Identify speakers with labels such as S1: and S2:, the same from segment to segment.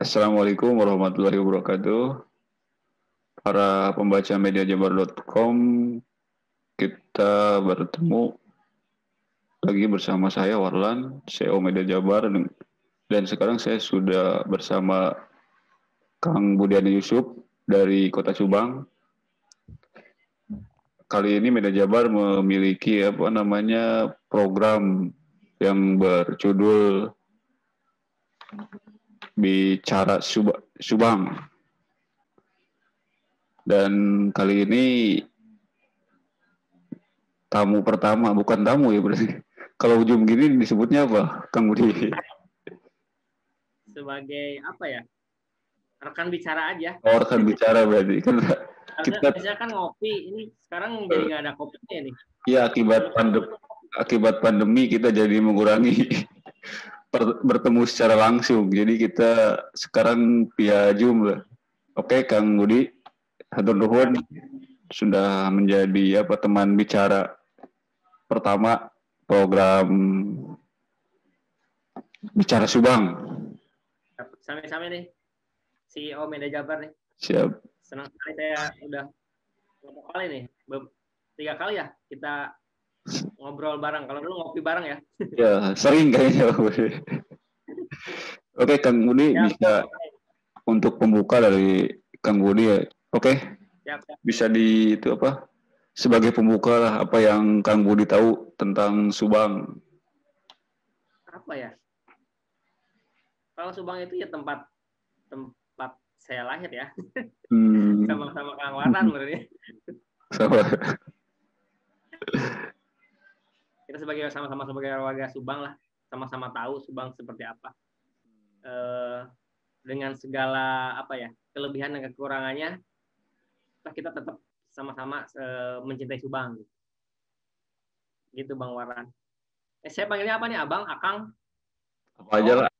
S1: Assalamualaikum warahmatullahi wabarakatuh. Para pembaca mediajabar.com, kita bertemu lagi bersama saya Warlan, CEO Media Jabar, dan sekarang saya sudah bersama Kang Budiani Yusuf dari Kota Subang. Kali ini Media Jabar memiliki program yang berjudul Bicara Subang. Dan kali ini tamu pertama, bukan tamu ya berarti. Kalau ujung gini disebutnya apa, Kang Budi?
S2: Sebagai apa ya? Rekan bicara aja.
S1: Oh, rekan bicara berarti. Kan
S2: kita biasanya kan ngopi, ini sekarang jadi nggak ada kopinya nih.
S1: Iya, akibat pandemi kita jadi mengurangi bertemu secara langsung. Jadi kita sekarang via Zoom lah. Oke, Kang Budi, hatur nuhun sudah menjadi teman bicara pertama program Bicara Subang.
S2: Sampai-sampai nih, CEO Media Jabar nih.
S1: Siap.
S2: Senang sekali saya udah berapa kali nih, 3 kali ya kita ngobrol bareng. Kalau dulu ngopi bareng ya.
S1: Ya, sering kayaknya. Oke, Kang Budi ya, bisa untuk pembuka dari Kang Budi ya. Oke. Ya. Bisa sebagai pembuka lah apa yang Kang Budi tahu tentang Subang.
S2: Apa ya? Kalau Subang itu ya tempat saya lahir ya. Sama-sama Kang Warlan berarti. Kita sama-sama sebagai warga Subang lah, sama-sama tahu Subang seperti apa. Dengan segala kelebihan dan kekurangannya, kita tetap sama-sama mencintai Subang. Gitu Bang Warlan. Saya panggilnya apa nih, Abang, Akang?
S1: Apa aja lah.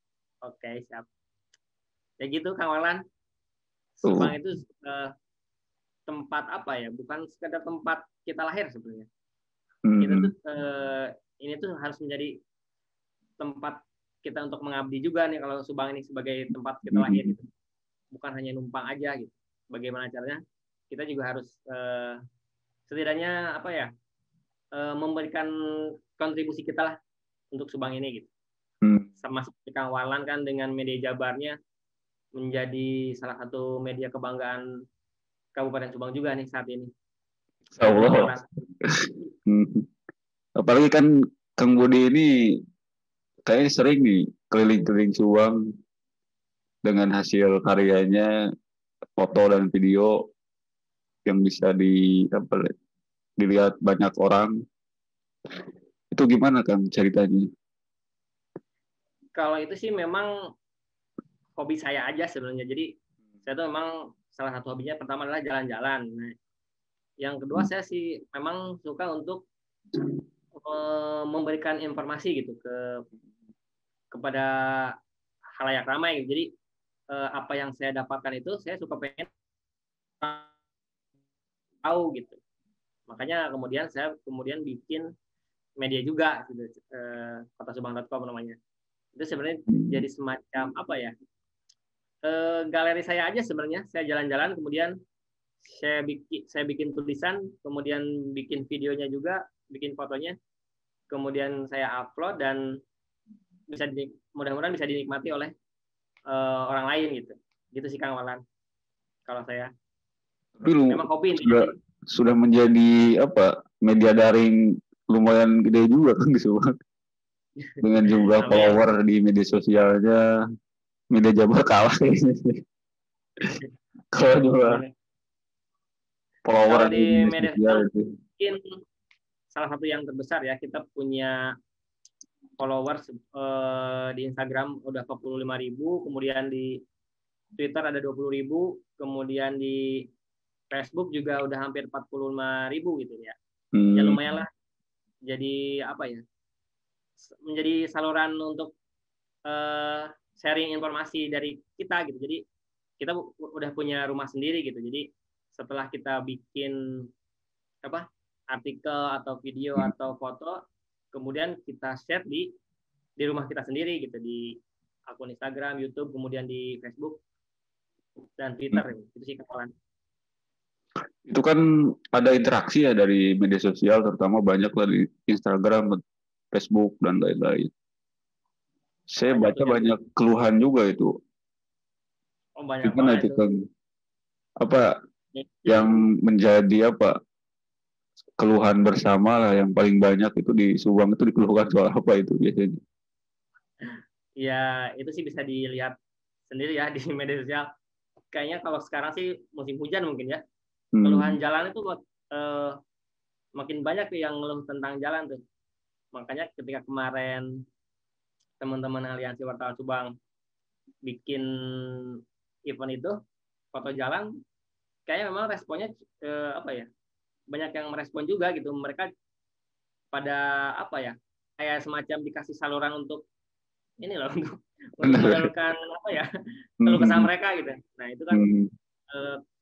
S2: Oke, siap. Ya gitu Kang Warlan. Subang itu tempat bukan sekedar tempat kita lahir sebenarnya. Kita tuh ini tuh harus menjadi tempat kita untuk mengabdi juga nih, kalau Subang ini sebagai tempat kita lahir gitu. Bukan hanya numpang aja gitu. Bagaimana caranya? Kita juga harus setidaknya memberikan kontribusi kita lah untuk Subang ini gitu. Sama seperti Kang Warlan kan dengan Media Jabarnya menjadi salah satu media kebanggaan Kabupaten Subang juga nih saat ini.
S1: Allah. Apalagi kan Kang Budi ini kayaknya sering nih keliling-keliling Subang dengan hasil karyanya, foto dan video yang bisa dilihat banyak orang. Itu gimana Kang ceritanya?
S2: Kalau itu sih memang hobi saya aja sebenarnya. Jadi saya tuh memang salah satu hobinya pertama adalah jalan-jalan. Nah, yang kedua saya sih memang suka untuk memberikan informasi gitu kepada khalayak ramai. Jadi apa yang saya dapatkan itu saya suka pengen tahu gitu. Makanya kemudian saya bikin media juga gitu, kotasubang.com namanya. Itu sebenarnya jadi semacam galeri saya aja sebenarnya. Saya jalan-jalan, kemudian saya bikin tulisan, kemudian bikin videonya juga, bikin fotonya, kemudian saya upload dan mudah-mudahan bisa dinikmati oleh orang lain gitu. Gitu sih Kang Warlan. Kalau saya. Memang hobi
S1: sudah menjadi media daring lumayan gede juga kan gitu. Dengan jumlah follower di media sosialnya, Media Jabar kalah kalau jumlah follower
S2: di media sosial mungkin salah satu yang terbesar ya. Kita punya followers di Instagram udah 45.000, kemudian di Twitter ada 20.000, kemudian di Facebook juga udah hampir 45.000 gitu ya. Ya lumayan lah. Jadi menjadi saluran untuk sharing informasi dari kita gitu. Jadi kita udah punya rumah sendiri gitu. Jadi setelah kita bikin artikel atau video atau foto, kemudian kita share di rumah kita sendiri gitu, di akun Instagram, YouTube, kemudian di Facebook dan Twitter. Itu sih Kang.
S1: Itu kan ada interaksi ya dari media sosial, terutama banyak lah di Instagram, Facebook, dan lain-lain. Saya
S2: Banyak
S1: baca
S2: tuh
S1: banyak keluhan juga itu.
S2: banyak
S1: Gimana
S2: banget
S1: itu
S2: itu.
S1: kan? Apa yang menjadi apa keluhan bersama lah yang paling banyak itu di Subang itu dikeluhkan soal apa itu biasanya?
S2: Ya, itu sih bisa dilihat sendiri ya di media sosial. Kayaknya kalau sekarang sih musim hujan mungkin ya. Keluhan jalan itu eh, makin banyak tuh yang ngeluh tentang jalan tuh. Makanya ketika kemarin teman-teman Aliansi Wartawan Subang bikin event itu, foto jalan, kayaknya memang responnya apa ya, banyak yang merespon juga gitu. Mereka pada apa ya, kayak semacam dikasih saluran untuk ini loh untuk
S1: Benar.
S2: menyalurkan apa ya keluh kesah mereka gitu. Nah itu kan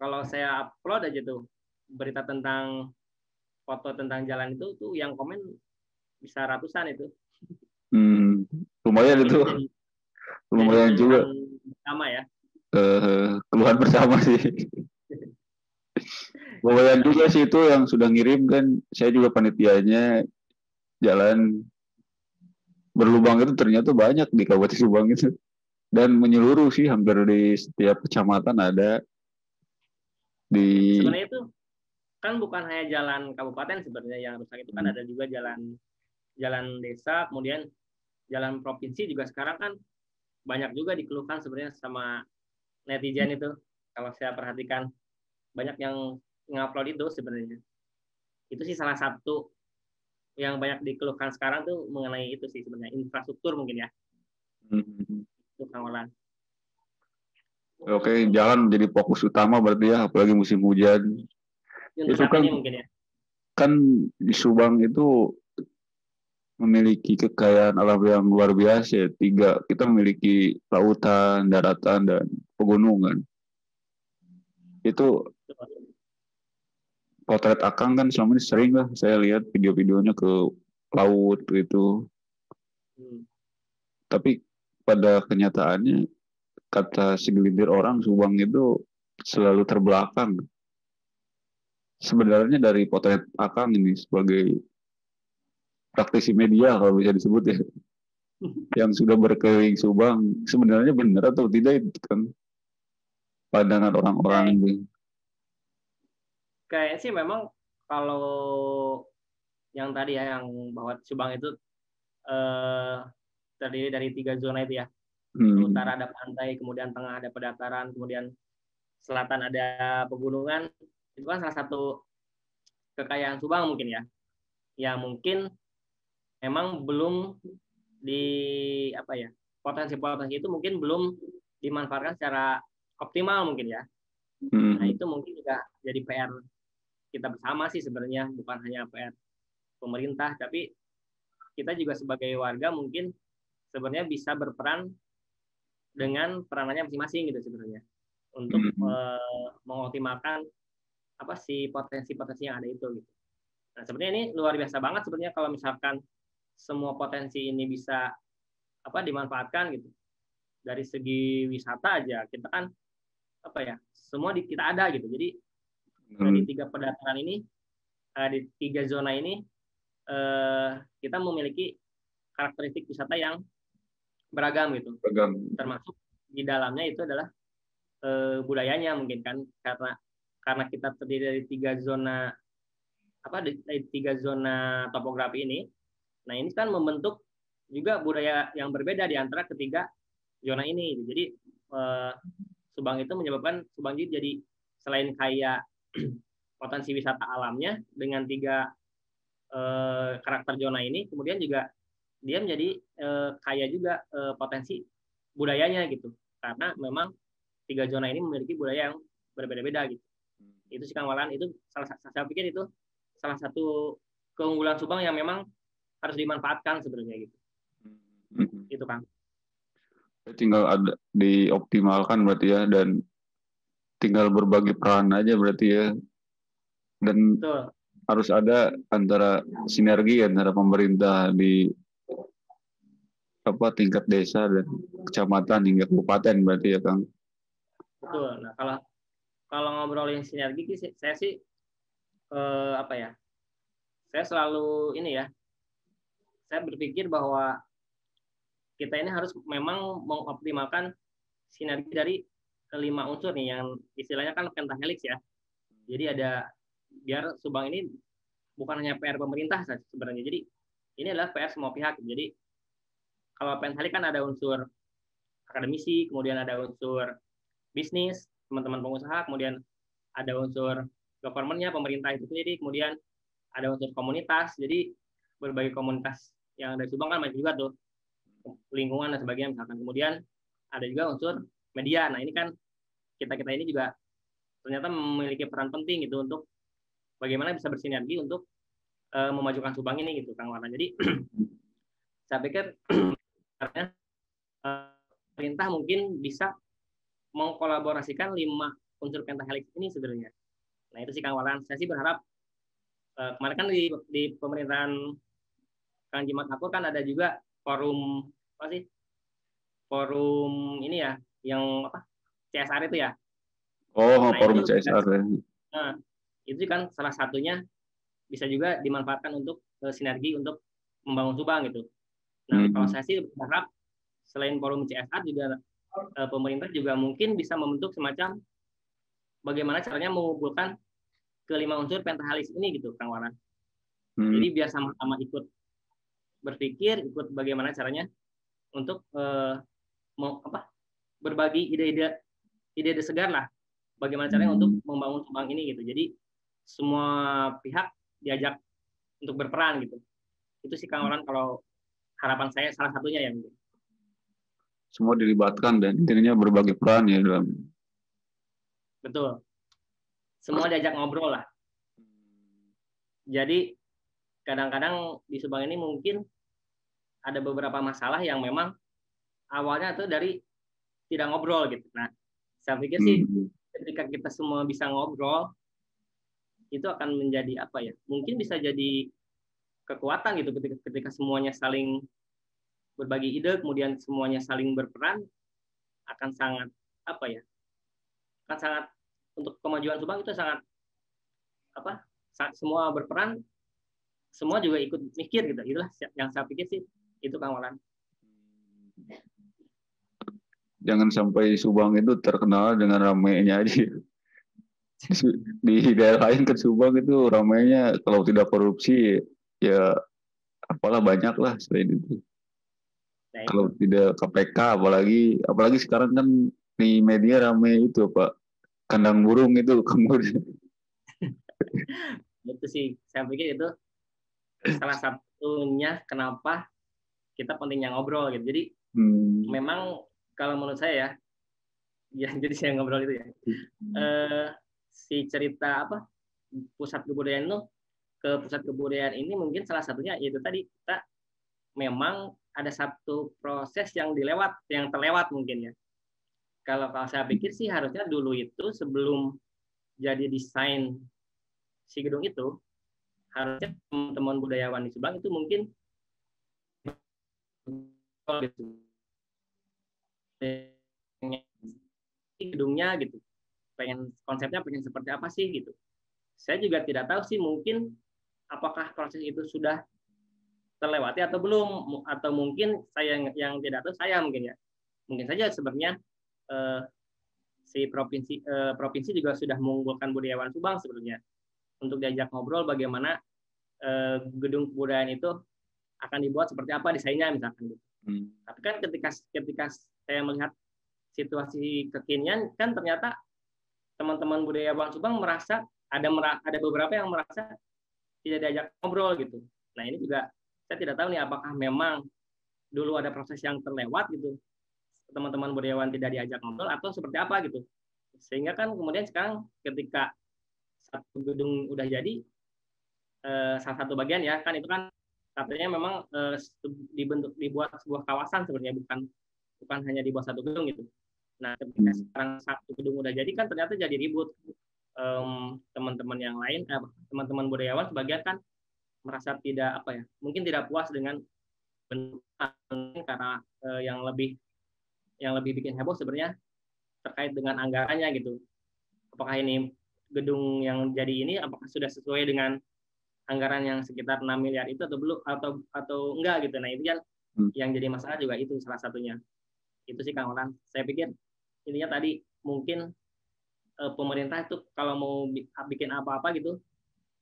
S2: kalau saya upload aja tuh berita tentang foto tentang jalan itu tuh yang komen bisa ratusan itu.
S1: Lumayan
S2: Ini
S1: itu,
S2: jadi
S1: lumayan juga.
S2: keluhan bersama ya.
S1: Keluhan bersama sih. Lumayan juga sih itu yang sudah ngirim kan. Saya juga panitianya jalan berlubang itu ternyata banyak di Kabupaten Subang itu. Dan menyeluruh sih hampir di setiap kecamatan ada di.
S2: Sebenarnya itu kan bukan hanya jalan kabupaten sebenarnya yang rusak, itu kan ada juga jalan jalan desa, kemudian jalan provinsi juga sekarang kan banyak juga dikeluhkan sebenarnya sama netizen itu. Kalau saya perhatikan banyak yang ngupload itu sebenarnya. Itu sih salah satu yang banyak dikeluhkan sekarang tuh mengenai itu sih sebenarnya, infrastruktur mungkin ya. Itu Kang Olan.
S1: Oke, jalan menjadi fokus utama berarti ya, apalagi musim hujan.
S2: Untuk
S1: Itu
S2: saat
S1: kan
S2: ini mungkin ya.
S1: kan di Subang itu memiliki kekayaan alam yang luar biasa ya. Kita memiliki lautan, daratan, dan pegunungan. Itu potret Akang kan selama ini sering lah saya lihat video-videonya ke laut gitu. Tapi pada kenyataannya kata segelintir orang Subang itu selalu terbelakang. Sebenarnya dari potret Akang ini sebagai praktisi media kalau bisa disebut ya, yang sudah berkeliling Subang, sebenarnya benar atau tidak itu kan pandangan orang-orang
S2: Kayak,
S1: ini.
S2: kayak sih memang kalau yang tadi ya yang bahwa Subang itu eh, terdiri dari 3 zona itu ya. Utara ada pantai, kemudian tengah ada pedataran, kemudian selatan ada pegunungan. Itu kan salah satu kekayaan Subang mungkin ya. Yang mungkin memang belum di apa ya, potensi-potensi itu mungkin belum dimanfaatkan secara optimal mungkin ya. Nah itu mungkin juga jadi PR kita bersama sih sebenarnya, bukan hanya PR pemerintah, tapi kita juga sebagai warga mungkin sebenarnya bisa berperan dengan peranannya masing-masing gitu sebenarnya untuk mengoptimalkan apa sih potensi-potensi yang ada itu gitu. Nah sebenarnya ini luar biasa banget sebenarnya kalau misalkan semua potensi ini bisa apa dimanfaatkan gitu. Dari segi wisata aja kita kan apa ya semua kita ada gitu. Jadi di 3 pedataran ini di 3 zona ini kita memiliki karakteristik wisata yang beragam gitu. Termasuk di dalamnya itu adalah budayanya mungkin kan karena kita terdiri dari 3 zona apa dari 3 zona topografi ini. Nah ini kan membentuk juga budaya yang berbeda di antara ketiga zona ini. Jadi Subang itu menyebabkan Subang jadi selain kaya potensi wisata alamnya dengan 3 karakter zona ini, kemudian juga dia menjadi kaya juga potensi budayanya gitu. Karena memang 3 zona ini memiliki budaya yang berbeda-beda gitu. Itu sih Kang Walan, itu saya pikir itu salah satu keunggulan Subang yang memang harus dimanfaatkan sebenarnya gitu. Itu Kang.
S1: Tinggal ada dioptimalkan berarti ya, dan tinggal berbagi peran aja berarti ya. Dan
S2: Betul.
S1: harus ada antara sinergi antara pemerintah di tingkat desa dan kecamatan hingga kabupaten berarti ya Kang.
S2: Betul. Nah, kalau ngobrolin sinergi saya sih apa ya? Saya selalu ini ya. Saya berpikir bahwa kita ini harus memang mengoptimalkan sinergi dari kelima unsur nih yang istilahnya kan pentahelix ya. Jadi ada biar Subang ini bukan hanya PR pemerintah sebenarnya. Jadi ini adalah PR semua pihak. Jadi kalau pentahelix kan ada unsur akademisi, kemudian ada unsur bisnis, teman-teman pengusaha, kemudian ada unsur government-nya, pemerintah itu sendiri, kemudian ada unsur komunitas. Jadi berbagai komunitas yang ada di Subang kan banyak juga tuh, lingkungan dan sebagainya misalkan. Kemudian ada juga unsur media. Nah, ini kan kita ini juga ternyata memiliki peran penting gitu untuk bagaimana bisa bersinergi untuk memajukan Subang ini gitu, Kang Wana. Jadi saya pikir karena pemerintah mungkin bisa mengkolaborasikan 5 unsur pentahelix ini sebenarnya. Nah, itu sih Kang Walan. Saya sih berharap kemarin kan di pemerintahan Kang Jimat Akur kan ada juga forum apa sih? Forum ini ya, yang apa? CSR itu ya.
S1: Oh,
S2: Nah,
S1: forum
S2: itu
S1: CSR.
S2: nah, itu kan salah satunya bisa juga dimanfaatkan untuk sinergi untuk membangun Subang gitu. Nah, kalau saya sih berharap selain forum CSR juga pemerintah juga mungkin bisa membentuk semacam bagaimana caranya mengumpulkan kelima unsur pentahelix ini gitu, Kang Waran. Jadi biar sama-sama ikut berpikir, ikut bagaimana caranya untuk berbagi ide-ide segar lah, bagaimana caranya untuk membangun Subang ini gitu. Jadi semua pihak diajak untuk berperan gitu. Itu sih Kang Waran kalau harapan saya salah satunya yang gitu.
S1: Semua dilibatkan dan intinya berbagi peran ya dalam.
S2: Betul. Semua diajak ngobrol lah. Jadi kadang-kadang di Subang ini mungkin ada beberapa masalah yang memang awalnya itu dari tidak ngobrol gitu. Nah, saya pikir sih ketika kita semua bisa ngobrol, itu akan menjadi apa ya? Mungkin bisa jadi kekuatan gitu ketika semuanya saling berbagi ide, kemudian semuanya saling berperan, akan sangat apa ya? Akan sangat untuk kemajuan Subang itu sangat apa? Semua berperan, semua juga ikut mikir gitu. Itulah yang saya pikir sih itu Kang Walan.
S1: Jangan sampai Subang itu terkenal dengan ramainya aja. Di daerah lain ke Subang itu ramainya kalau tidak korupsi ya apalah banyak lah selain itu. Nah, kalau tidak KPK apalagi sekarang kan di media ramai itu Pak kandang burung itu kemudian.
S2: Itu sih saya pikir itu salah satunya kenapa kita pentingnya ngobrol gitu. Jadi memang kalau menurut saya ya jadi saya ngobrol itu ya. Si cerita apa pusat kebudayaan itu ke pusat kebudayaan ini mungkin salah satunya yaitu tadi kita memang ada satu proses yang terlewat mungkin ya. Kalau saya pikir sih harusnya dulu itu sebelum jadi desain si gedung itu harusnya teman-teman budayawan di Subang itu mungkin gedungnya gitu, konsepnya pengen seperti apa sih gitu. Saya juga tidak tahu sih mungkin apakah proses itu sudah terlewati atau belum, atau mungkin saya yang tidak tahu saya mungkin ya. Mungkin saja sebenarnya si provinsi juga sudah mengunggulkan budayawan Subang sebenarnya untuk diajak ngobrol bagaimana gedung kebudayaan itu akan dibuat seperti apa desainnya misalkan gitu. Tapi kan ketika saya melihat situasi kekinian kan ternyata teman-teman budayawan Subang merasa ada beberapa yang merasa tidak diajak ngobrol gitu. Nah, ini juga saya tidak tahu nih apakah memang dulu ada proses yang terlewat gitu. Teman-teman budayawan tidak diajak ngobrol atau seperti apa gitu. Sehingga kan kemudian sekarang ketika satu gedung udah jadi salah satu bagian ya kan itu kan katanya memang dibuat sebuah kawasan sebenarnya bukan hanya dibuat satu gedung gitu. Nah, ketika sekarang satu gedung udah jadi kan ternyata jadi ribut. Teman-teman yang lain, teman-teman budayawan sebagian kan merasa tidak apa ya, mungkin tidak puas dengan karena yang lebih bikin heboh sebenarnya terkait dengan anggarannya gitu. Apakah ini gedung yang jadi ini apakah sudah sesuai dengan anggaran yang sekitar 6 miliar itu atau belum atau enggak gitu. Nah, itu kan yang jadi masalah juga itu salah satunya. Itu sih Kang Olan. Saya pikir intinya tadi mungkin pemerintah itu kalau mau bikin apa-apa gitu,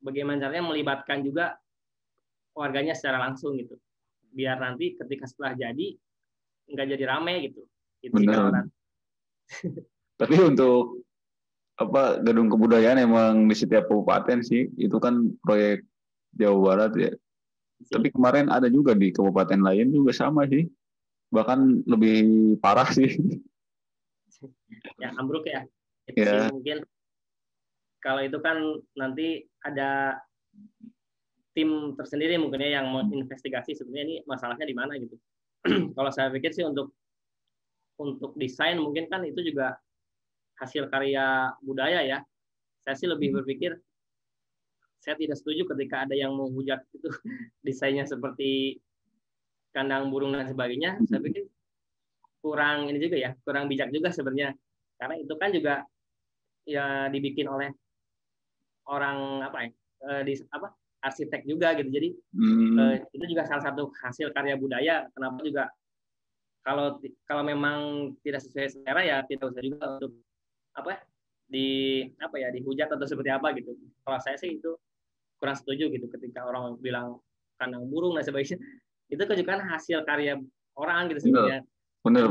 S2: bagaimana caranya melibatkan juga warganya secara langsung gitu. Biar nanti ketika setelah jadi nggak jadi rame gitu. Itu sih Kang Olan.
S1: Tapi untuk gedung kebudayaan emang di setiap kabupaten sih, itu kan proyek Jawa Barat ya. Tapi kemarin ada juga di kabupaten lain juga sama sih, bahkan lebih parah sih.
S2: Ya ambruk ya. Itu sih mungkin kalau itu kan nanti ada tim tersendiri mungkin ya yang menginvestigasi sebenarnya ini masalahnya di mana gitu. Kalau saya pikir sih untuk desain mungkin kan itu juga hasil karya budaya ya. Saya sih lebih berpikir, saya tidak setuju ketika ada yang menghujat itu desainnya seperti kandang burung dan sebagainya. Saya pikir kurang ini juga ya, kurang bijak juga sebenarnya. Karena itu kan juga ya dibikin oleh orang arsitek juga gitu. Jadi itu juga salah satu hasil karya budaya. Kenapa juga kalau memang tidak sesuai selera ya tidak usah juga untuk dihujat atau seperti apa gitu. Kalau saya sih itu kurang setuju gitu ketika orang bilang kandang burung dan sebagainya. Itu kan hasil karya orang gitu sebenarnya.
S1: Bener.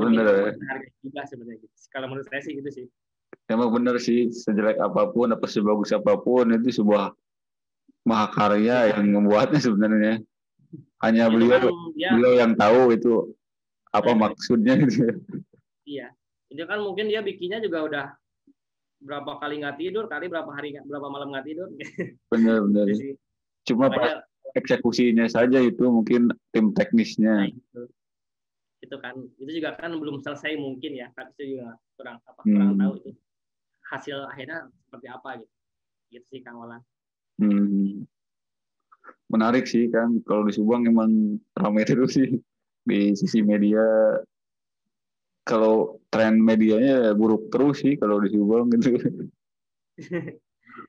S2: Harga juga sebenarnya gitu. Kalau menurut saya sih itu sih.
S1: Emang bener sih, sejelek apapun apa sebagus apapun itu sebuah mahakarya yang membuatnya sebenarnya. Hanya beliau yang tahu itu apa maksudnya gitu.
S2: Iya. Itu kan mungkin dia bikinnya juga udah berapa kali nggak tidur, berapa malam nggak tidur.
S1: Bener. Cuma pas eksekusinya saja itu mungkin tim teknisnya.
S2: Nah, itu kan, itu juga kan belum selesai mungkin ya, tapi itu juga kurang tahu itu hasil akhirnya seperti apa gitu. Gitu sih Kang Olan.
S1: Menarik sih kan, kalau di Subang emang ramai terus sih di sisi media. Kalau tren medianya buruk terus sih kalau di Subang gitu.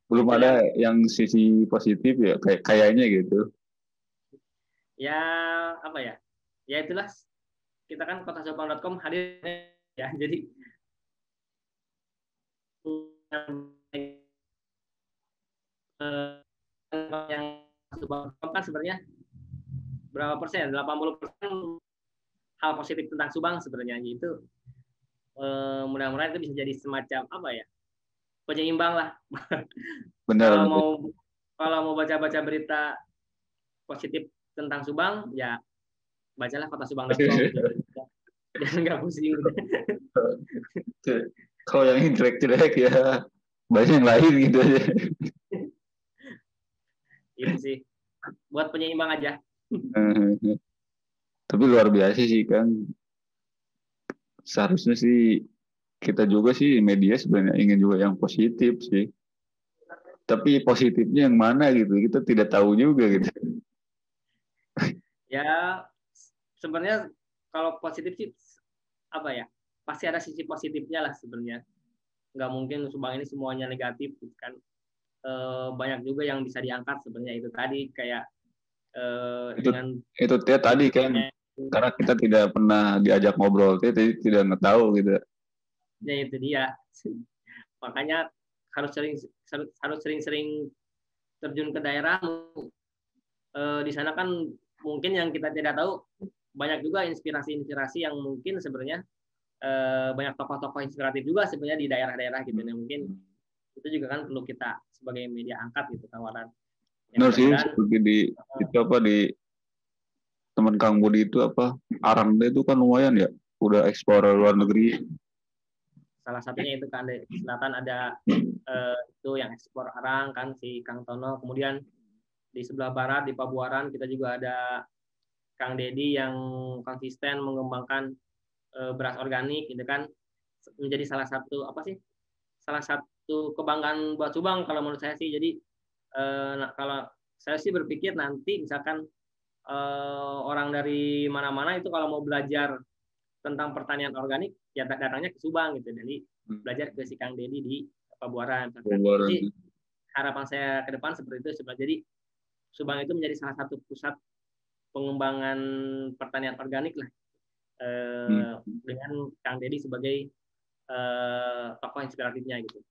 S1: Belum ada yang sisi positif ya kayaknya gitu.
S2: Ya apa ya? Ya itulah kita kan kotasubang.com hadir ya. Jadi yang Subang kan sebenarnya berapa persen? 80% hal positif tentang Subang sebenarnya itu mudah-mudahan itu bisa jadi semacam apa ya? Penyeimbang lah.
S1: Benar.
S2: Kalau mau baca-baca berita positif tentang Subang, ya bacalah kotasubang.com gitu. Dan nggak pusing.
S1: Kalau yang jelek-jelek ya baca yang lain gitu aja.
S2: Itu sih. Buat penyeimbang aja.
S1: Tapi luar biasa sih Kang. Seharusnya sih kita juga sih media sebenarnya ingin juga yang positif sih. Tapi positifnya yang mana gitu kita tidak tahu juga gitu.
S2: Ya sebenarnya kalau positif sih apa ya? Pasti ada sisi positifnya lah sebenarnya. Nggak mungkin Subang ini semuanya negatif kan. Banyak juga yang bisa diangkat sebenarnya itu tadi kayak
S1: itu tadi kan karena kita tidak pernah diajak ngobrol, jadi tidak tahu gitu.
S2: Ya itu dia. Makanya harus sering-sering terjun ke daerah. Di sana kan mungkin yang kita tidak tahu banyak juga inspirasi yang mungkin sebenarnya banyak tokoh-tokoh inspiratif juga sebenarnya di daerah-daerah gitu. Nah, mungkin itu juga kan perlu kita sebagai media angkat gitu tawaran.
S1: Benar sih seperti di teman Kang Budi itu Arangda itu kan lumayan ya, udah ekspor luar negeri.
S2: Salah satunya itu kan di selatan ada itu yang ekspor arang kan si Kang Tono. Kemudian di sebelah barat di Pabuaran kita juga ada Kang Dedi yang konsisten mengembangkan beras organik gitu kan, menjadi salah satu kebanggaan buat Subang kalau menurut saya sih. Jadi kalau saya sih berpikir nanti misalkan orang dari mana-mana itu kalau mau belajar tentang pertanian organik ya datangnya ke Subang gitu. Jadi belajar ke si Kang Dedi di Pabuaran. Jadi harapan saya ke depan seperti itu. Jadi Subang itu menjadi salah satu pusat pengembangan pertanian organik lah, dengan Kang Dedi sebagai tokoh inspiratifnya gitu.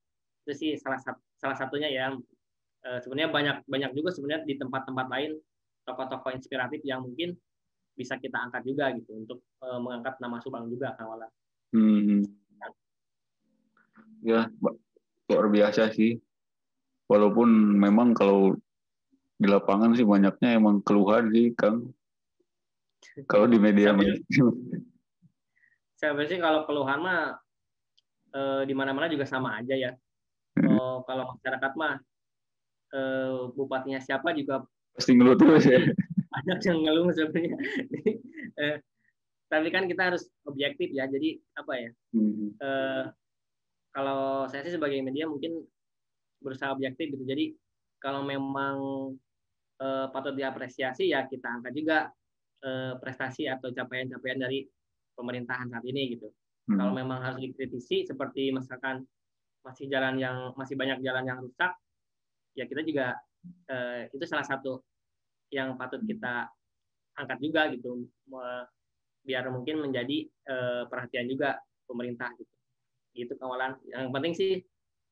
S2: Itu sih salah satunya ya. Sebenarnya banyak juga sebenarnya di tempat-tempat lain tokoh-tokoh inspiratif yang mungkin bisa kita angkat juga gitu untuk mengangkat nama Subang juga awalnya.
S1: Ya, luar biasa sih. Walaupun memang kalau di lapangan sih banyaknya emang keluhan sih, Kang. Kalau di media.
S2: Sebenarnya sih kalau keluhan mah di mana-mana juga sama aja ya. Kalau masyarakat mah bupatinya siapa juga
S1: pasti ngeluh terus ya.
S2: Ada yang ngeluh sebenarnya. Tapi kan kita harus objektif ya. Jadi apa ya? Kalau saya sih sebagai media mungkin berusaha objektif gitu. Jadi kalau memang patut diapresiasi ya kita angkat juga prestasi atau capaian-capaian dari pemerintahan saat ini gitu. Kalau memang harus dikritisi seperti misalkan masih banyak jalan yang rusak, ya kita juga itu salah satu yang patut kita angkat juga gitu, biar mungkin menjadi perhatian juga pemerintah gitu. Gitu kawalan. Yang penting sih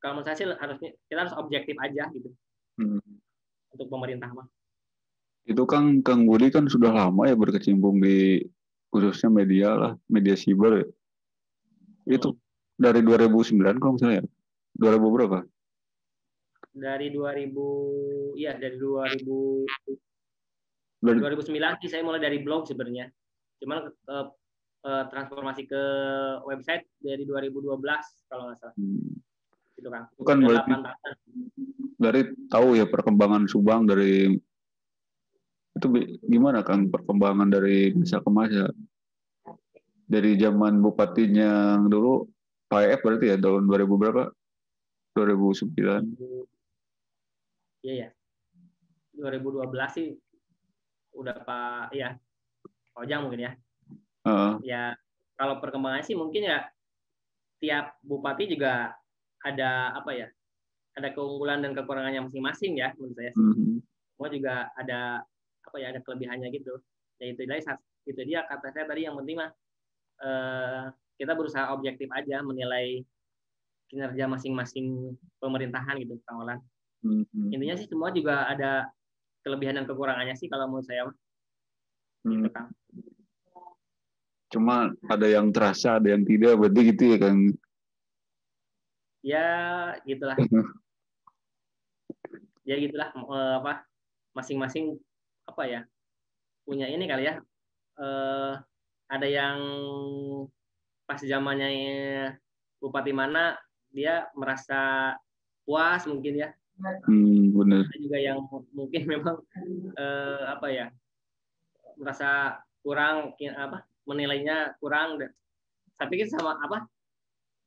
S2: kalau menurut saya sih kita harus objektif aja gitu untuk pemerintah mah.
S1: Itu Kang Budi kan sudah lama ya berkecimpung di khususnya media lah, media siber ya. Itu dari 2009 kalau misalnya ya? 2000 berapa?
S2: Dari 2000, ya dari 2009 sih saya mulai dari blog sebenarnya. Cuman transformasi ke website dari 2012 kalau nggak salah. Gitu kan.
S1: Itu kan berarti dari tahu ya perkembangan Subang dari itu gimana Kang perkembangan dari masa ke masa? Dari zaman bupatinya yang dulu Pak F berarti ya tahun 2000 berapa? 2009.
S2: Iya ya. 2012 sih udah Pak ya Ojang mungkin ya. Ya kalau perkembangannya sih mungkin ya tiap bupati juga ada apa ya? Ada keunggulan dan kekurangannya masing-masing ya menurut saya sih. Semua juga ada apa ya, ada kelebihannya gitu. Ya itu dia kata saya tadi, yang penting mah kita berusaha objektif aja menilai kinerja masing-masing pemerintahan gitu, Kang Olan. Intinya sih semua juga ada kelebihan dan kekurangannya sih kalau menurut saya. Gitu, Kang.
S1: Cuma ada yang terasa, ada yang tidak, berarti gitu ya, Kang?
S2: Ya, gitulah. Ya gitulah, apa masing-masing apa ya punya ini kali ya. Ada yang pas zamannya bupati mana dia merasa puas mungkin ya.
S1: Benar.
S2: Ada juga yang mungkin memang apa ya merasa kurang apa menilainya kurang. Tapi kan sama apa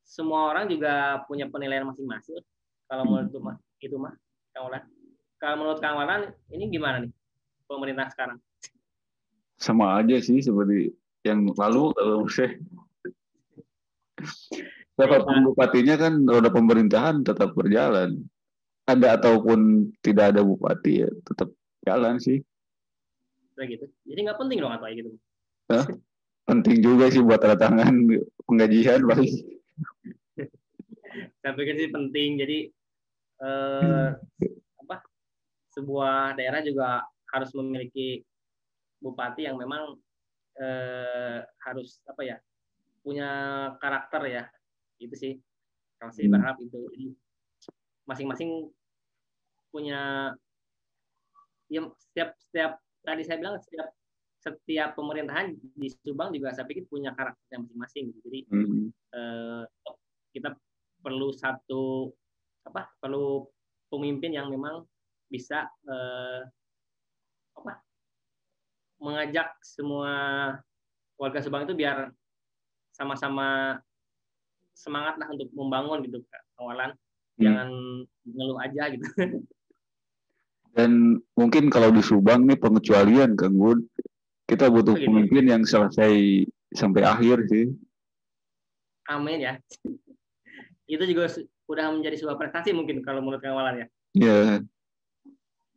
S2: semua orang juga punya penilaian masing-masing. Kalau menurut itu mah Kang Walan. Kalau menurut Kang Walan ini gimana nih pemerintah sekarang?
S1: Sama aja sih seperti yang lalu kalau saya. Siapapun bupatinya kan roda pemerintahan tetap berjalan. Ada ataupun tidak ada bupati ya tetap jalan sih.
S2: Gitu. Jadi nggak penting dong atau gitu?
S1: Nah, penting juga sih buat tanda tangan penggajian pasti.
S2: Saya pikir sih penting. Jadi apa sebuah daerah juga harus memiliki bupati yang memang harus apa ya punya karakter ya, itu sih kalau saya berharap itu. Jadi masing-masing punya ya setiap tadi saya bilang setiap pemerintahan di Subang juga saya pikir punya karakter masing-masing. Jadi kita perlu perlu pemimpin yang memang bisa mengajak semua warga Subang itu biar sama-sama semangat lah untuk membangun gitu, awalan jangan ngeluh aja gitu.
S1: Dan mungkin kalau di Subang nih pengecualian Kang Bud, kita butuh
S2: Begitu ya.
S1: pemimpin yang selesai sampai akhir sih.
S2: Amin ya. Itu juga sudah menjadi sebuah prestasi mungkin kalau menurut Kang Walan ya.
S1: Ya,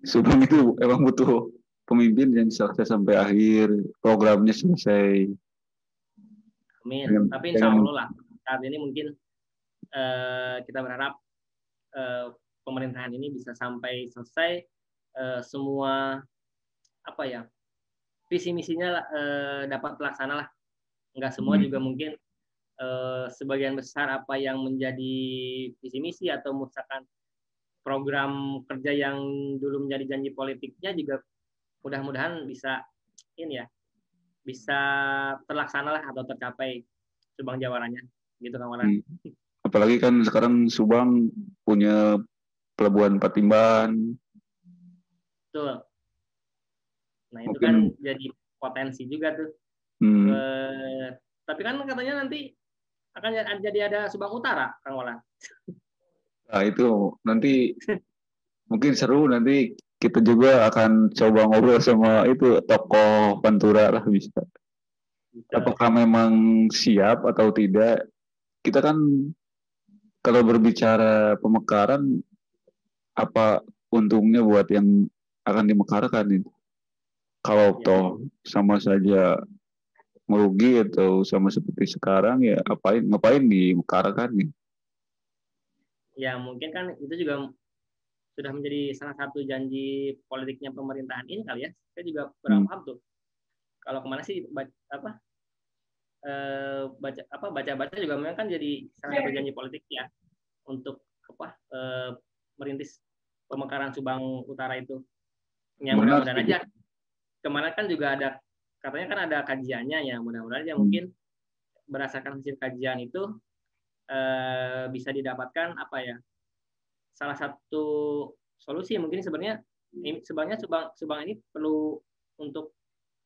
S1: Subang itu emang butuh pemimpin yang selesai sampai akhir, programnya selesai.
S2: Amin.
S1: Dengan,
S2: Tapi insya
S1: dengan
S2: Allah lah saat ini mungkin kita berharap eh, pemerintahan ini bisa sampai selesai semua apa ya visi misinya dapat terlaksana lah. Enggak semua juga mungkin sebagian besar apa yang menjadi visi misi atau misalkan program kerja yang dulu menjadi janji politiknya juga mudah-mudahan bisa ini ya bisa terlaksana lah atau tercapai Subang Jawaranya gitu Kang Walan.
S1: apalagi kan sekarang Subang punya Pelabuhan Patimban.
S2: Betul. Nah itu
S1: Mungkin
S2: kan jadi potensi juga tuh. Tapi kan katanya nanti akan jadi ada Subang Utara, Kang Walan.
S1: Nah itu nanti mungkin seru, nanti kita juga akan coba ngobrol sama itu tokoh Pantura lah bisa. Apakah memang siap atau tidak? Kita kan kalau berbicara pemekaran, apa untungnya buat yang akan dimekarkan itu? Kalau toh sama saja merugi atau sama seperti sekarang, ya ngapain dimekarkan nih?
S2: Ya mungkin kan itu juga sudah menjadi salah satu janji politiknya pemerintahan ini kali ya. Saya juga kurang paham tuh. Kalau kemana sih baca-baca juga memang kan jadi salah satu janji politik ya untuk merintis pemekaran Subang Utara itu. Ya mudah-mudahan aja. Kemarin kan juga ada katanya kan ada kajiannya ya, mudah-mudahan aja mungkin berdasarkan hasil kajian itu bisa didapatkan apa ya salah satu solusi mungkin sebenarnya Subang ini perlu untuk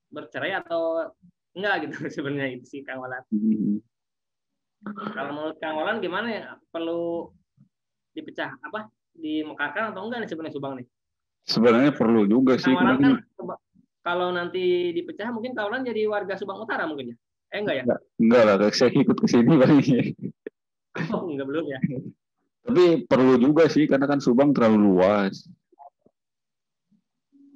S2: bercerai atau enggak gitu sebenarnya itu sih Kang Walan. Kalau menurut Kang Walan gimana ya, perlu dipecah apa dimekarkan atau enggak nih sebenarnya Subang nih?
S1: Sebenarnya perlu juga sih.
S2: Kang Walan kan kalau nanti dipecah mungkin Kang Walan jadi warga Subang Utara mungkin ya? Enggak ya?
S1: Enggak lah, saya ikut ke sini paling.
S2: Oh, enggak belum ya.
S1: Tapi perlu juga sih karena kan Subang terlalu luas.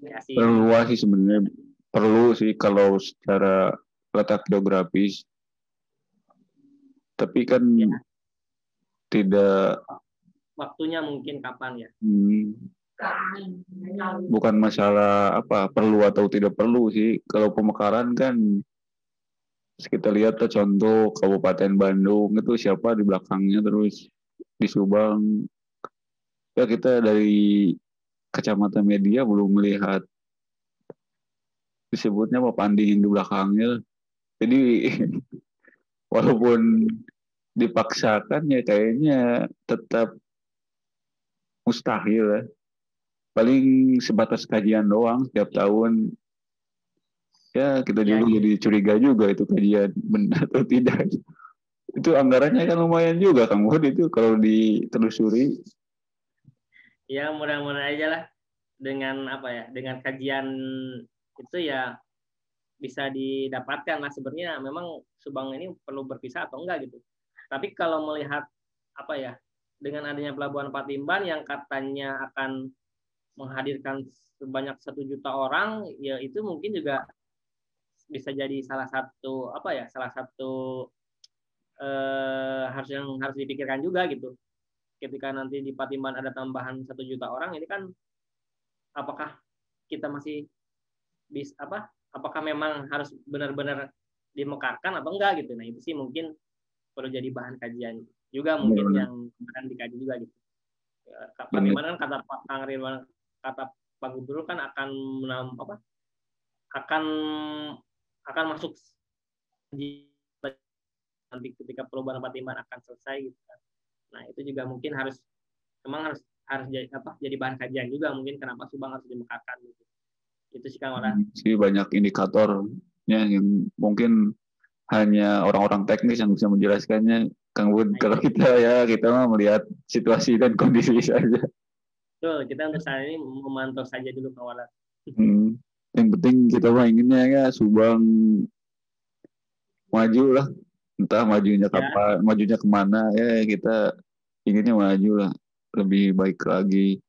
S2: Ya,
S1: terlalu luas sih sebenarnya. Perlu sih kalau secara letak geografis. Tapi kan tidak
S2: waktunya mungkin kapan ya.
S1: Bukan masalah apa perlu atau tidak perlu sih. Kalau pemekaran kan kita lihat contoh Kabupaten Bandung itu siapa di belakangnya, terus di Subang ya kita dari kacamata media belum melihat disebutnya apa Pandi yang di belakangnya. Jadi walaupun dipaksakan ya kayaknya tetap mustahil ya. Paling sebatas kajian doang setiap tahun. Ya kita juga jadi curiga juga itu kajian benar atau tidak. Itu anggarannya kan lumayan juga Kang Bud itu kalau ditelusuri.
S2: Ya mudah-mudahan aja lah dengan apa ya dengan kajian itu ya bisa didapatkan. Nah sebenarnya memang Subang ini perlu berpisah atau enggak gitu. Tapi kalau melihat apa ya dengan adanya pelabuhan Patimban yang katanya akan menghadirkan sebanyak 1 juta orang, ya itu mungkin juga bisa jadi salah satu apa ya salah satu harus dipikirkan juga gitu. Ketika nanti di Patimban ada tambahan 1 juta orang, ini kan apakah kita masih bisa apakah memang harus benar-benar dimekarkan atau enggak gitu. Nah itu sih mungkin perlu jadi bahan kajian juga mungkin yang akan dikaji juga gitu. Bagaimana kan kata Pak Kang Ridwan, kata Pak Gubernur kan akan masuk nanti ketika perubahan Patimban akan selesai gitu. Nah itu juga mungkin harus jadi bahan kajian juga mungkin kenapa Subang harus dimekarkan gitu. Itu sih Kang Walan.
S1: Sih banyak indikatornya yang mungkin hanya orang-orang teknis yang bisa menjelaskannya. Kang Bud, kalau kita mah melihat situasi dan kondisi saja.
S2: Betul, kita untuk saat ini memantau saja dulu kawalan.
S1: Yang penting kita mah inginnya ya Subang maju lah, entah majunya kapan, majunya kemana ya, kita inginnya maju lah, lebih baik lagi.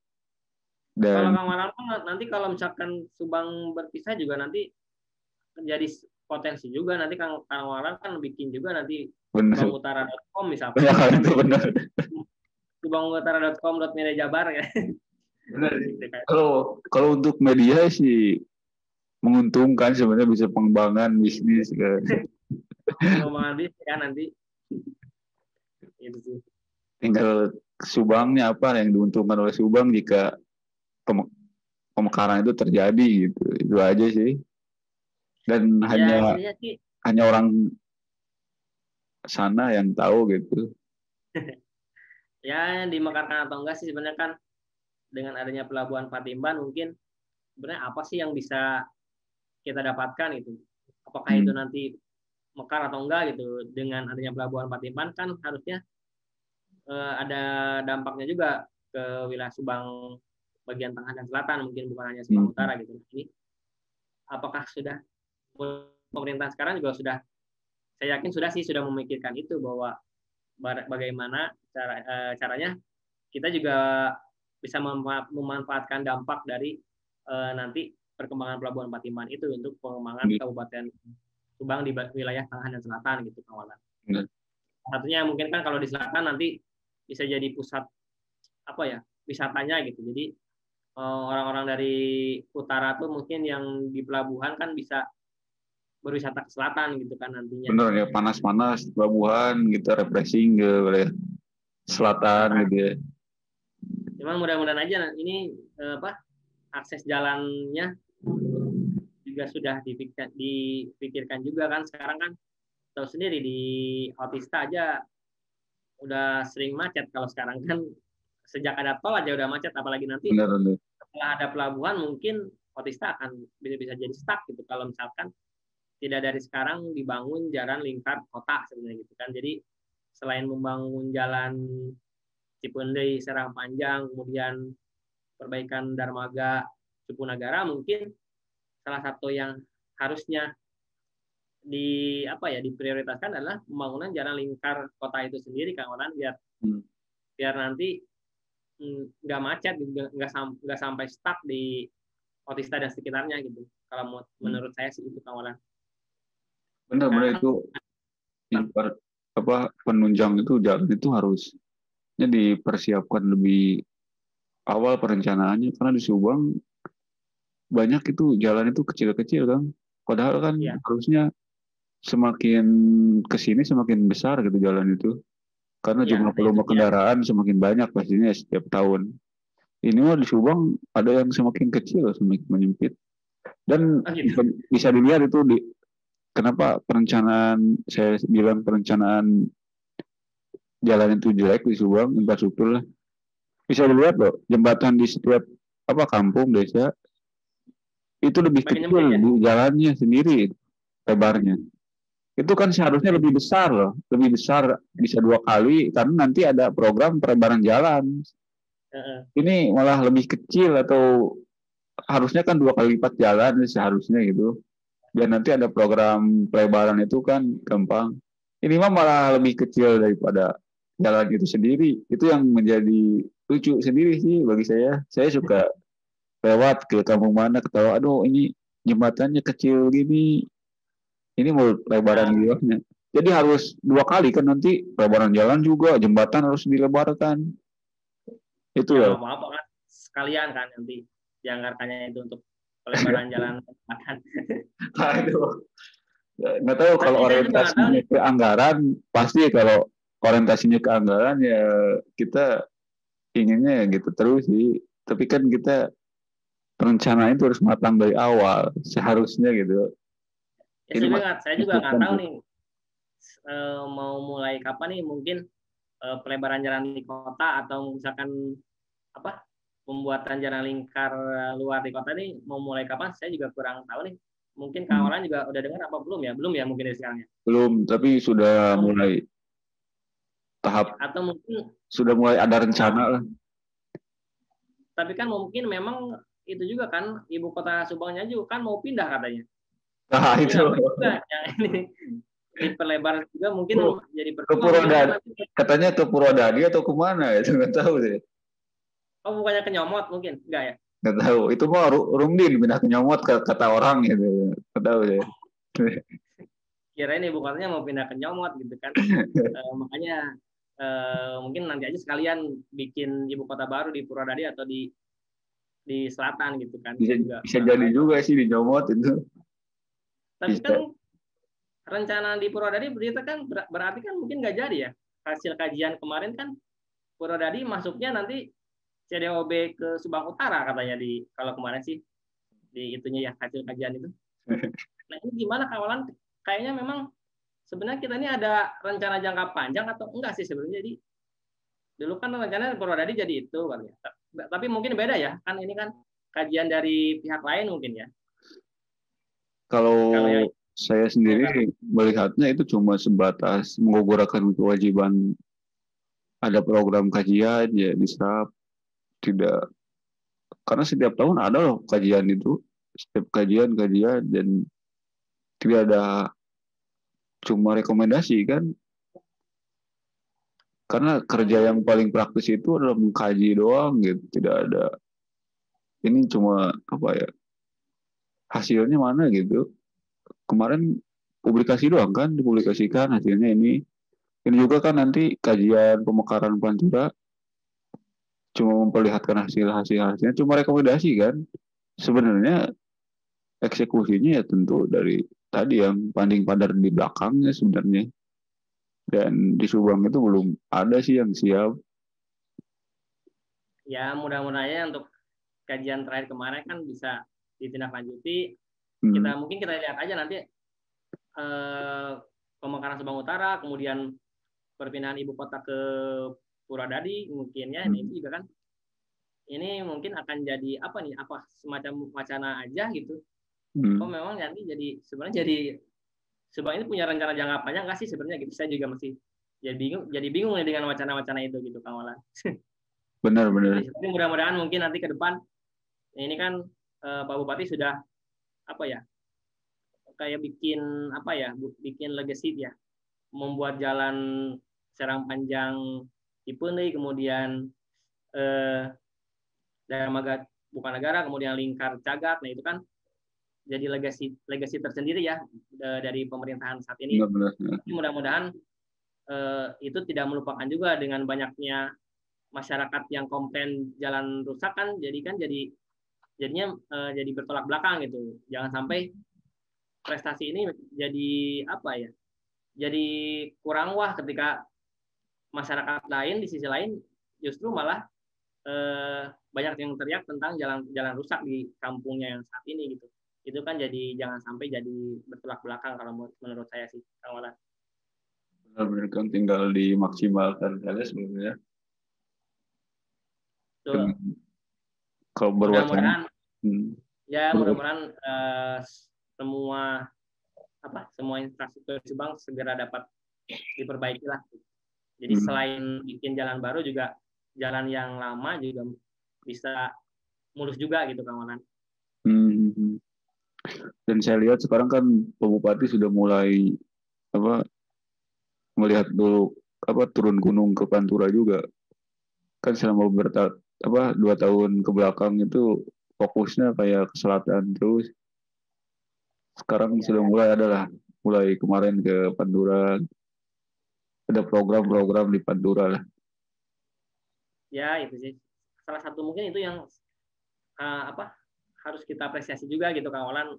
S2: Kalau
S1: Dan
S2: Kang Walang nanti kalau misalkan Subang berpisah juga nanti jadi potensi juga, nanti Kang Walang kan bikin juga nanti subangutara.com misalkan.
S1: Benar, itu benar.
S2: subangutara.com.media Jabar ya.
S1: Benar. Kalau untuk media sih menguntungkan sebenarnya, bisa pengembangan bisnis kan.
S2: Pengembangan bisnis kan nanti. Itu sih.
S1: Tinggal Subangnya apa yang diuntungkan oleh Subang jika pemekaran itu terjadi gitu. Itu aja sih. Dan
S2: ya,
S1: hanya orang sana yang tahu gitu.
S2: Ya, dimekarkan atau enggak sih sebenarnya kan dengan adanya pelabuhan Patimban mungkin sebenarnya apa sih yang bisa kita dapatkan itu? Apakah itu nanti mekar atau enggak gitu? Dengan adanya pelabuhan Patimban kan harusnya ada dampaknya juga ke wilayah Subang bagian tengah dan selatan, mungkin bukan hanya Subang Utara gitu. Ini apakah sudah pemerintah sekarang juga sudah, saya yakin sudah memikirkan itu, bahwa bagaimana caranya kita juga bisa memanfaatkan dampak dari nanti perkembangan pelabuhan Patimban itu untuk pengembangan Kabupaten Subang di wilayah tengah dan selatan gitu kawalan. Satunya mungkin kan kalau di selatan nanti bisa jadi pusat apa ya wisatanya gitu. Jadi orang-orang dari utara tuh mungkin yang di pelabuhan kan bisa berwisata ke selatan gitu kan nantinya.
S1: Bener ya, panas-panas pelabuhan kita refreshing ke wilayah selatan gitu ya.
S2: Cuman mudah-mudahan aja ini akses jalannya juga sudah dipikirkan juga kan. Sekarang kan tahu sendiri di Otista aja udah sering macet. Kalau sekarang kan sejak ada tol aja udah macet, apalagi nanti setelah ada pelabuhan mungkin Otista akan bisa jadi stuck gitu kalau misalkan tidak dari sekarang dibangun jalan lingkar kota sebenarnya gitu kan. Jadi selain membangun jalan Cipendei Serang Panjang, kemudian perbaikan Darmaga Cupunagara, mungkin salah satu yang harusnya diprioritaskan adalah pembangunan jalan lingkar kota itu sendiri, Kang Onan, biar nanti nggak macet, nggak sampai stuck di Otista dan sekitarnya gitu. Kalau menurut saya sih itu, Kang Onan.
S1: Benar-benar itu penunjang itu jalan itu harusnya dipersiapkan lebih awal perencanaannya, karena di Subang banyak itu jalan itu kecil-kecil kan, padahal kan harusnya semakin kesini semakin besar gitu jalan itu, karena jumlah volume kendaraan semakin banyak pastinya setiap tahun. Ini mah di Subang ada yang semakin kecil, semakin menyempit, dan bisa dilihat itu kenapa perencanaan, saya bilang perencanaan jalan itu jelek di Subang, infrastruktur lah. Bisa dilihat loh, jembatan di setiap kampung, desa, itu lebih kecil di jalannya sendiri, lebarnya. Itu kan seharusnya lebih besar loh, lebih besar, bisa 2 kali, karena nanti ada program pelebaran jalan. Ini malah lebih kecil, atau harusnya kan 2 kali lipat jalan seharusnya gitu. Biar nanti ada program pelebaran itu kan gampang. Ini mah malah lebih kecil daripada jalan itu sendiri. Itu yang menjadi lucu sendiri sih bagi saya. Saya suka lewat ke kampung mana, ketawa, aduh ini jembatannya kecil gini. Ini mau lebaran gilasnya. Jadi harus 2 kali kan, nanti lebaran jalan juga, jembatan harus dilebarkan. Itu
S2: ya. Apa-apa kan sekalian kan nanti dianggarkannya itu untuk pelebaran jalan makan.
S1: Aduh. Nggak tahu kalau orientasinya ke anggaran, pasti kalau orientasinya ke anggaran ya kita inginnya gitu terus sih. Tapi kan kita perencanaan itu harus matang dari awal, seharusnya gitu.
S2: Ya, saya juga nggak tahu nih mau mulai kapan nih, mungkin pelebaran jalan di kota atau misalkan pembuatan jalan lingkar luar di kota nih mau mulai kapan, saya juga kurang tahu nih. Mungkin kawan juga udah dengar apa belum ya? Belum ya mungkin dari sekarang ya?
S1: Belum, tapi sudah mulai tahap,
S2: atau mungkin
S1: sudah mulai ada rencana lah.
S2: Tapi kan mungkin memang itu juga kan ibu kota Subangnya juga kan mau pindah katanya.
S1: Nah,
S2: Ini
S1: itu.
S2: ngapain juga yang ini diperlebar juga mungkin
S1: Oh,
S2: jadi
S1: ke
S2: percuma mungkin kan
S1: Purwodadi.
S2: nanti.
S1: Katanya ke Purwodadi atau kemana? Itu nggak tahu deh.
S2: Oh, bukannya ke Nyomot mungkin enggak ya?
S1: Nggak tahu. Itu mah Rumdin pindah ke Nyomot kata orang gitu. Nggak tahu deh.
S2: Kirain ibu kotanya mau pindah ke Nyomot gitu kan. Makanya mungkin nanti aja sekalian bikin ibu kota baru di Purwodadi atau di selatan gitu kan.
S1: Bisa
S2: Juga
S1: bisa jadi juga sih di Nyomot itu.
S2: tapi
S1: Bisa.
S2: kan rencana di Purwodadi berita kan berarti kan mungkin nggak jadi ya. Hasil kajian kemarin kan Purwodadi masuknya nanti CDOB ke Subang Utara katanya di kalau kemarin sih di itunya ya hasil kajian itu. Nah ini gimana kawalan? Kayaknya memang sebenarnya kita ini ada rencana jangka panjang atau enggak sih sebenarnya? Jadi dulu kan rencananya Purwodadi jadi itu kan ya. Tapi mungkin beda ya kan ini kan kajian dari pihak lain mungkin ya.
S1: Kalau
S2: Kalau yang
S1: saya sendiri melihatnya itu cuma sebatas menggugurkan kewajiban ada program kajian ya diserap, tidak, karena setiap tahun ada loh kajian itu, setiap kajian dan tidak ada, cuma rekomendasi kan, karena kerja yang paling praktis itu adalah mengkaji doang gitu, tidak ada ini, cuma apa ya, hasilnya mana gitu. Kemarin publikasi doang kan, dipublikasikan hasilnya ini juga kan nanti kajian pemekaran Pantura cuma memperlihatkan hasilnya, cuma rekomendasi kan. Sebenarnya eksekusinya ya tentu dari tadi yang panding padar di belakangnya sebenarnya. Dan di Subang itu belum ada sih yang siap.
S2: ya mudah-mudahan untuk kajian terakhir kemarin kan bisa ditindaklanjuti. Mungkin kita lihat aja nanti pemekaran Subang Utara, kemudian perpindahan ibu kota ke Purwodadi mungkin ya. Nah itu juga kan ini mungkin akan jadi apa nih, apa semacam wacana aja gitu. Oh memang nanti sebenarnya Subang ini punya rencana jangka panjang nggak sih sebenarnya gitu. Saya juga masih jadi bingung nih dengan wacana-wacana itu gitu Kang Walan.
S1: Benar-benar.
S2: Tapi mudah-mudahan mungkin nanti ke depan ini kan Pak Bupati sudah apa ya, kayak bikin legacy ya, membuat jalan Serang Panjang Cipeundeuy, kemudian Darmaga Bukan Negara, kemudian Lingkar Cagak. Nah itu kan jadi legasi tersendiri ya dari pemerintahan saat ini. Tapi mudah-mudahan itu tidak melupakan juga dengan banyaknya masyarakat yang komplain jalan rusak kan, jadinya jadi bertolak belakang gitu. Jangan sampai prestasi ini jadi apa ya? Jadi kurang wah ketika masyarakat lain di sisi lain justru malah banyak yang teriak tentang jalan rusak di kampungnya yang saat ini gitu. Itu kan jadi jangan sampai jadi bertolak belakang kalau menurut saya sih, Kang Walan.
S1: Benar-benar kan tinggal dimaksimalkan saja sebenarnya. Kalau berwacana.
S2: Mudah-mudahan semua infrastruktur Subang segera dapat diperbaiki lah. Jadi selain bikin jalan baru juga jalan yang lama juga bisa mulus juga gitu Kang Walan.
S1: Dan saya lihat sekarang kan Pak Bupati sudah mulai melihat dulu turun gunung ke Pantura juga. Kan selama 2 tahun ke belakang itu fokusnya kayak ke selatan terus. Sekarang sudah mulai kemarin ke Pantura. Ada program-program di Pantura lah.
S2: Ya itu sih salah satu mungkin itu yang harus kita apresiasi juga gitu Kang Walan.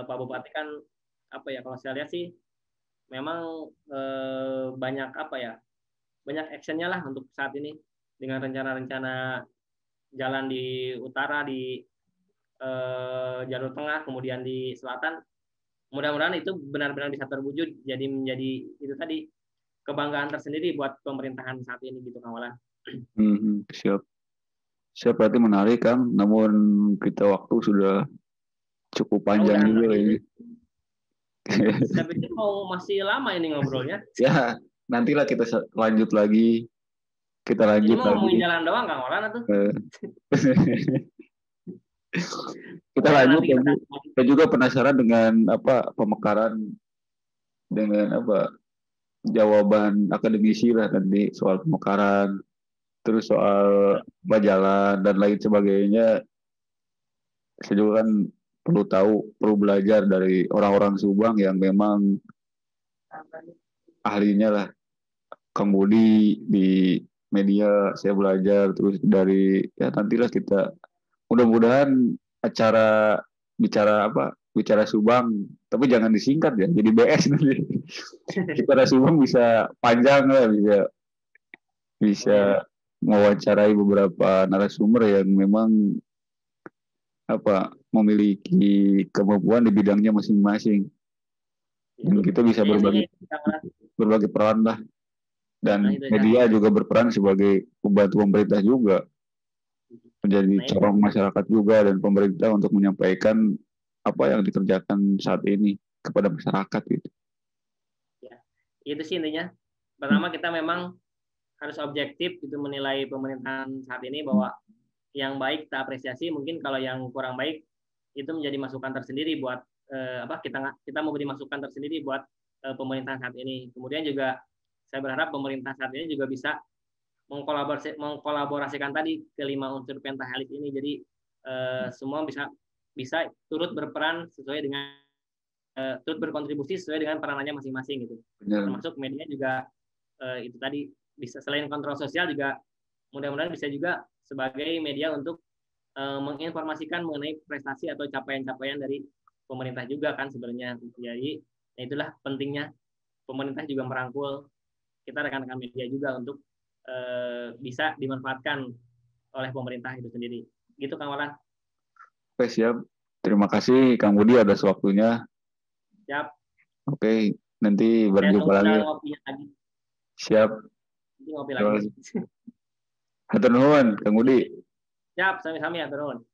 S2: Pak Bupati kan kalau saya lihat sih memang banyak banyak actionnya lah untuk saat ini dengan rencana-rencana jalan di utara, di jalur tengah, kemudian di selatan. Mudah-mudahan itu benar-benar bisa terwujud jadi menjadi itu tadi kebanggaan tersendiri buat pemerintahan saat ini gitu Kang Walan.
S1: Siap berarti menarik Kang, namun kita waktu sudah cukup panjang juga ini.
S2: Saya pikir masih lama ini ngobrolnya.
S1: Ya, nantilah kita lanjut lagi. Kita
S2: Ini
S1: lanjut
S2: mau
S1: lagi.
S2: ngomongin jalan doang Kang Olan tuh.
S1: Kita
S2: Pokoknya
S1: lanjut
S2: nanti kita
S1: lagi. Saya juga penasaran dengan apa pemekaran dengan apa jawaban akademisi lah nanti soal pemekaran, terus soal majalah dan lain sebagainya. Saya juga kan perlu tahu, perlu belajar dari orang-orang Subang yang memang ahlinya lah. Kang Budi di media saya belajar, terus dari ya nantilah kita mudah-mudahan acara bicara apa bicara Subang, tapi jangan disingkat ya jadi BS nanti. Bicara Subang bisa panjang lah, bisa
S2: Oh
S1: bisa
S2: ya.
S1: mewawancarai beberapa narasumber yang memang apa memiliki kemampuan di bidangnya masing-masing,
S2: Ya.
S1: dan kita bisa
S2: Ya, intinya
S1: berbagi
S2: itu, Kang Olan.
S1: berbagi peran lah,
S2: Nah,
S1: dan
S2: itu
S1: media juga berperan sebagai pembantu pemerintah juga, menjadi
S2: nah, itu.
S1: corong masyarakat juga dan pemerintah untuk menyampaikan apa yang dikerjakan saat ini kepada masyarakat gitu.
S2: Ya. Itu sih intinya.
S1: Hmm.
S2: Pertama kita memang harus objektif gitu menilai pemerintahan saat ini, bahwa yang baik kita apresiasi, mungkin kalau yang kurang baik itu menjadi masukan tersendiri buat kita mau beri masukan tersendiri buat pemerintahan saat ini. Kemudian juga saya berharap pemerintah saat ini juga bisa mengkolaborasikan tadi kelima unsur pentahelix ini, jadi semua bisa bisa turut berperan sesuai dengan turut berkontribusi sesuai dengan peranannya masing-masing gitu.
S1: Benar.
S2: Termasuk media juga itu tadi bisa, selain kontrol sosial juga mudah-mudahan bisa juga sebagai media untuk menginformasikan mengenai prestasi atau capaian-capaian dari pemerintah juga kan sebenarnya. Jadi itulah pentingnya pemerintah juga merangkul kita rekan-rekan media juga untuk bisa dimanfaatkan oleh pemerintah itu sendiri. Gitu Kang Walan.
S1: Oke, siap. Terima kasih Kang Budi atas waktunya.
S2: Siap.
S1: Oke, nanti
S2: Saya
S1: berjumpa
S2: tunggu
S1: lagi.
S2: undangan ngopinya lagi.
S1: Siap.
S2: Nanti ngopi lagi.
S1: Terus, hatur nuhun Kang Budi.
S2: Siap, sami-sami ya, turun.